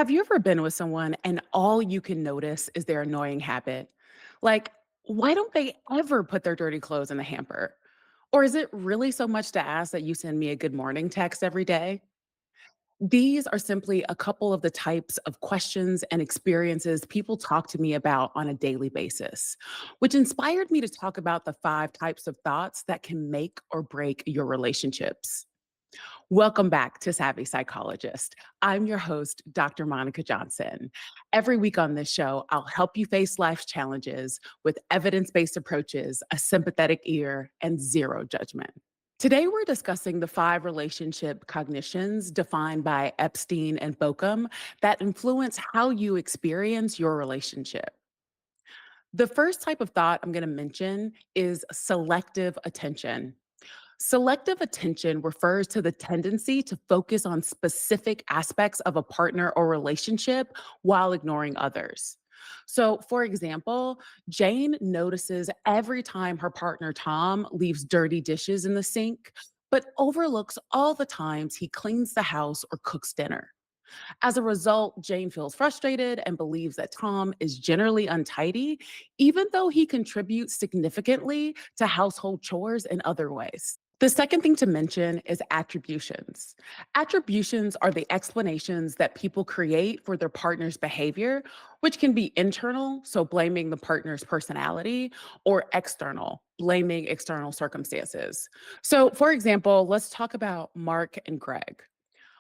Have you ever been with someone and all you can notice is their annoying habit? Like, why don't they ever put their dirty clothes in the hamper? Or is it really so much to ask that you send me a good morning text every day? These are simply a couple of the types of questions and experiences people talk to me about on a daily basis, which inspired me to talk about the 5 types of thoughts that can make or break your relationships. Welcome back to Savvy Psychologist. I'm your host, Dr. Monica Johnson. Every week on this show, I'll help you face life's challenges with evidence based approaches, a sympathetic ear, and zero judgment. Today, we're discussing the 5 relationship cognitions defined by Epstein and Bochum that influence how you experience your relationship. The first type of thought I'm going to mention is selective attention. Selective attention refers to the tendency to focus on specific aspects of a partner or relationship while ignoring others. So, for example, Jane notices every time her partner Tom leaves dirty dishes in the sink, but overlooks all the times he cleans the house or cooks dinner. As a result, Jane feels frustrated and believes that Tom is generally untidy, even though he contributes significantly to household chores in other ways. The second thing to mention is attributions. Attributions are the explanations that people create for their partner's behavior, which can be internal, so blaming the partner's personality, or external, blaming external circumstances. So, for example, let's talk about Mark and Greg.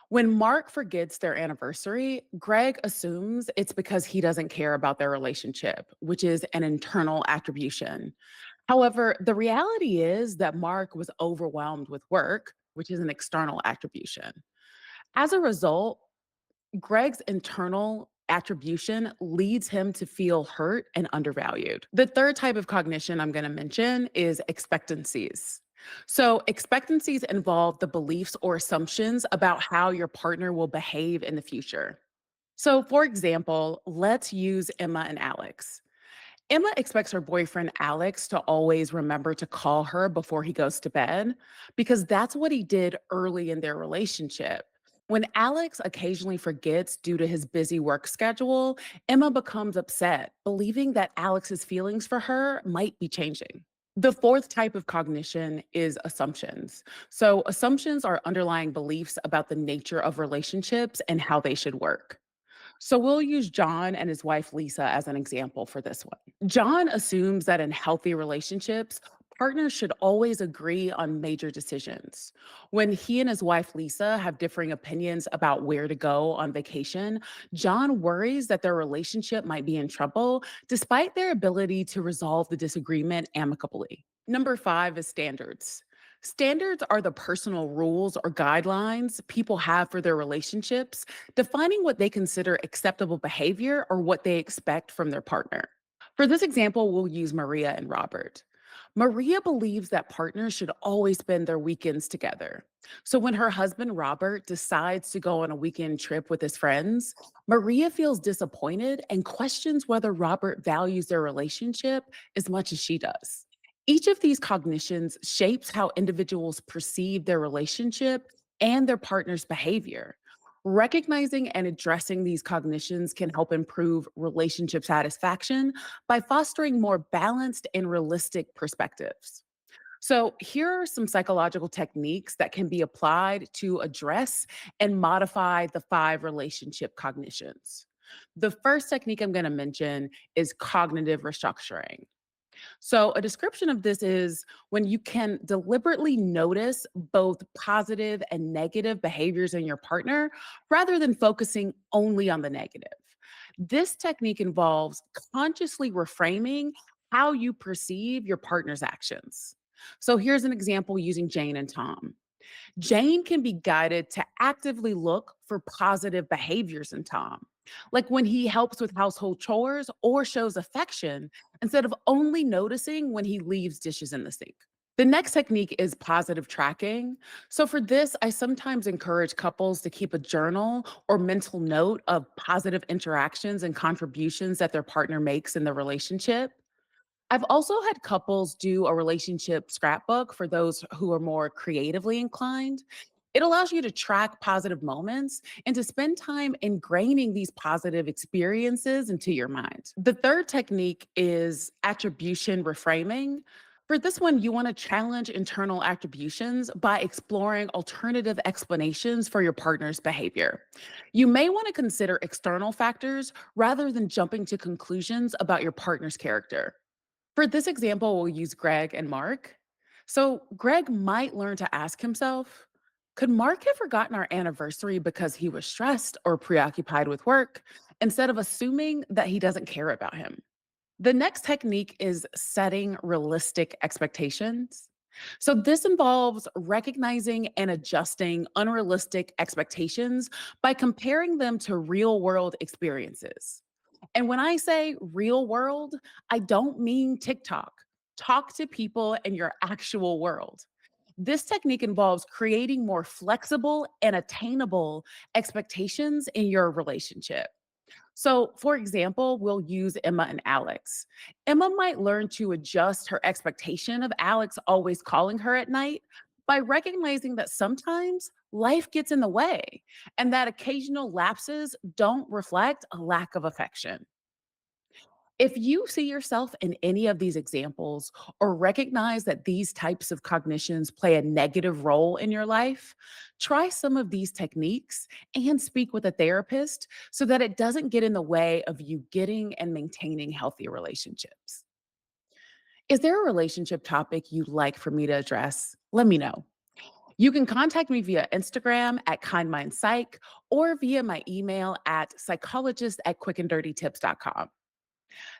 When Mark forgets their anniversary, Greg assumes it's because he doesn't care about their relationship, which is an internal attribution. However, the reality is that Mark was overwhelmed with work, which is an external attribution. As a result, Greg's internal attribution leads him to feel hurt and undervalued. The third type of cognition I'm going to mention is expectancies. So, expectancies involve the beliefs or assumptions about how your partner will behave in the future. So, for example, let's use Emma and Alex. Emma expects her boyfriend Alex to always remember to call her before he goes to bed because that's what he did early in their relationship. When Alex occasionally forgets due to his busy work schedule, Emma becomes upset, believing that Alex's feelings for her might be changing. The fourth type of cognition is assumptions. So, assumptions are underlying beliefs about the nature of relationships and how they should work. So we'll use John and his wife Lisa as an example for this one. John assumes that in healthy relationships, partners should always agree on major decisions. When he and his wife Lisa have differing opinions about where to go on vacation, John worries that their relationship might be in trouble despite their ability to resolve the disagreement amicably. Number 5 is standards. Standards are the personal rules or guidelines people have for their relationships, defining what they consider acceptable behavior or what they expect from their partner. For this example, we'll use Maria and Robert. Maria believes that partners should always spend their weekends together. So when her husband Robert decides to go on a weekend trip with his friends, Maria feels disappointed and questions whether Robert values their relationship as much as she does. Each of these cognitions shapes how individuals perceive their relationship and their partner's behavior. Recognizing and addressing these cognitions can help improve relationship satisfaction by fostering more balanced and realistic perspectives. So, here are some psychological techniques that can be applied to address and modify the 5 relationship cognitions. The first technique I'm going to mention is cognitive restructuring. So, a description of this is when you can deliberately notice both positive and negative behaviors in your partner rather than focusing only on the negative. This technique involves consciously reframing how you perceive your partner's actions. So, here's an example using Jane and Tom. Jane can be guided to actively look for positive behaviors in Tom, like when he helps with household chores or shows affection, instead of only noticing when he leaves dishes in the sink. The next technique is positive tracking. So, for this, I sometimes encourage couples to keep a journal or mental note of positive interactions and contributions that their partner makes in the relationship. I've also had couples do a relationship scrapbook for those who are more creatively inclined. It allows you to track positive moments and to spend time ingraining these positive experiences into your mind. The third technique is attribution reframing. For this one, you want to challenge internal attributions by exploring alternative explanations for your partner's behavior. You may want to consider external factors rather than jumping to conclusions about your partner's character. For this example, we'll use Greg and Mark. So, Greg might learn to ask himself, could Mark have forgotten our anniversary because he was stressed or preoccupied with work, instead of assuming that he doesn't care about him? The next technique is setting realistic expectations. So, this involves recognizing and adjusting unrealistic expectations by comparing them to real world experiences. And when I say real world, I don't mean TikTok. Talk to people in your actual world. This technique involves creating more flexible and attainable expectations in your relationship. So, for example, we'll use Emma and Alex. Emma might learn to adjust her expectation of Alex always calling her at night by recognizing that sometimes life gets in the way and that occasional lapses don't reflect a lack of affection. If you see yourself in any of these examples or recognize that these types of cognitions play a negative role in your life, try some of these techniques and speak with a therapist so that it doesn't get in the way of you getting and maintaining healthy relationships. Is there a relationship topic you'd like for me to address? Let me know. You can contact me via Instagram at kindmindpsych or via my email at psychologist@quickanddirtytips.com.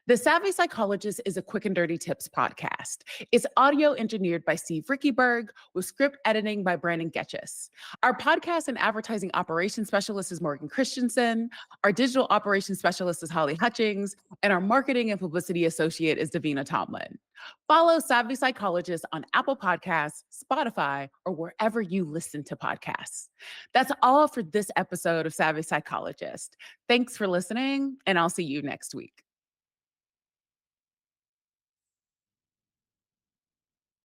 The Savvy Psychologist is a quick and dirty tips podcast. It's audio engineered by Steve Rickyberg with script editing by Brandon Getchis. Our podcast and advertising operations specialist is Morgan Christensen. Our digital operations specialist is Holly Hutchings. And our marketing and publicity associate is Davina Tomlin. Follow Savvy Psychologist on Apple Podcasts, Spotify, or wherever you listen to podcasts. That's all for this episode of Savvy Psychologist. Thanks for listening, and I'll see you next week.